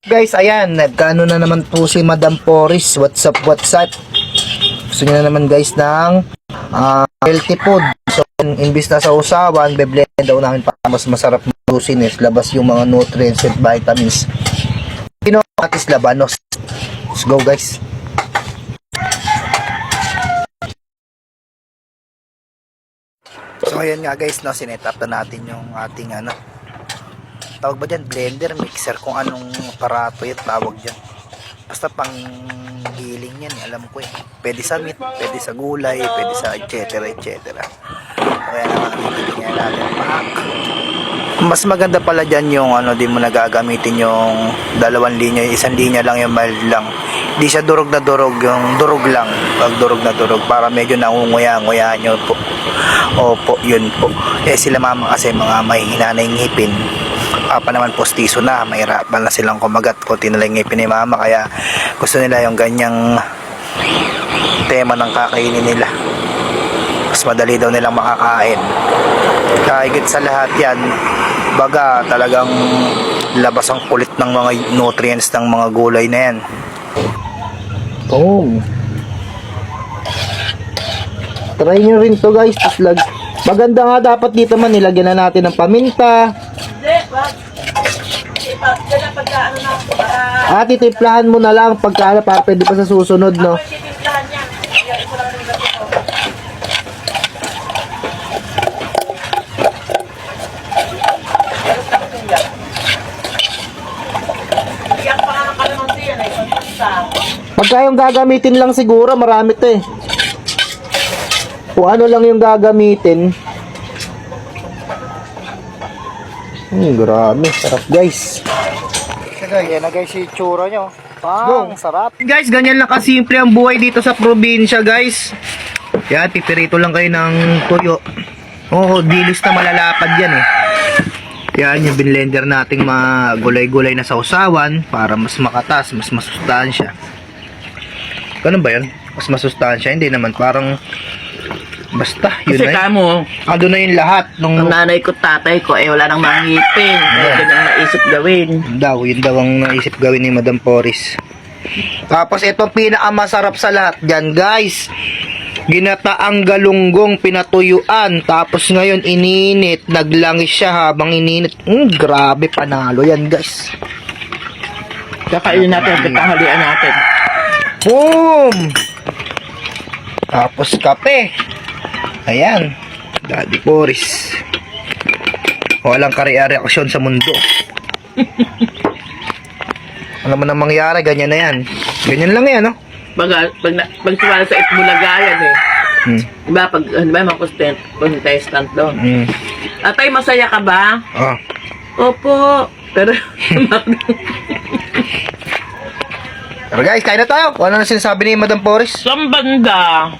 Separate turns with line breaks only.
Guys, ayan, nagkano na naman po si Madam Poris. What's up, what's up? Gusto niya na naman guys ng healthy food. So, imbis na sa usawan, beblend daw namin para mas masarap lusin is labas yung mga nutrients and vitamins. Pinokatis labanos. Let's go guys. So ayan nga guys, no, sinet up na natin yung ating tawag ba dyan, blender, mixer, kung anong aparato yun tawag dyan. Basta pang giling yan, alam ko eh. Pwede sa meat, pwede sa gulay, pwede sa etc. Kaya naman tingnan natin. Mas maganda pala dyan yung di mo nagagamitin yung dalawang linya, yung isang linya lang, yung mild lang. Hindi siya durog na durog, yung durog lang. Pag durog na durog, para medyo nangunguya-nguya nyo po. Opo, yun po. Eh sila mama kasi mga mahihina na yung ngipin. Pa naman postiso na, mahirapan na silang kumagat, konti na lang ngipin ni mama, kaya gusto nila yung ganyang tema ng kakainin nila. Mas madali daw nilang makakain. Kahigit sa lahat yan, baga talagang labas ang kulit ng mga nutrients ng mga gulay na yan. Try nyo rin to guys. Maganda nga dapat dito man nilagyan na natin ng paminta. Titiplahan mo na lang pagka para pwede pa sa susunod, no? Pagka yung gagamitin lang siguro, marami to eh. Kung ano lang yung gagamitin. Grabe, sarap guys. Yan na guys yung tsura nyo. Sarap. Guys, ganyan lang kasimple ang buhay dito sa probinsya guys. Yan, pipirito lang kayo ng tuyo. Dilis na malalapad yan eh. Yan yung blender nating mga gulay-gulay na sausawan para mas makatas, mas masustansya. Ganun ba yan? Mas masustansya? Hindi naman, parang basta, yun
kasi
na
kamo,
ando na yung lahat.
ang nanay ko, tatay ko, wala nang mga ngipin. Yun ang naisip gawin.
Yun daw ang naisip gawin ni Madam Poris. Tapos itong pinakamasarap sa lahat dyan guys, ginataang galunggong pinatuyuan, tapos ngayon ininit, naglangis siya habang ininit. Grabe, panalo yan guys.
Kakainin natin, katanghalian natin.
Boom! Tapos kape. Ayan, Daddy Poris. Walang kare-reaksyon sa mundo. Ano man ang mangyari, ganyan na yan. Ganyan lang yan, no?
Pag sumala sa Itbulaga yan eh. Diba, mga contestant doon. Atay, masaya ka ba? Opo. Pero
guys, kain na tayo. Ano na sinasabi ni Madam Poris?
saan banda?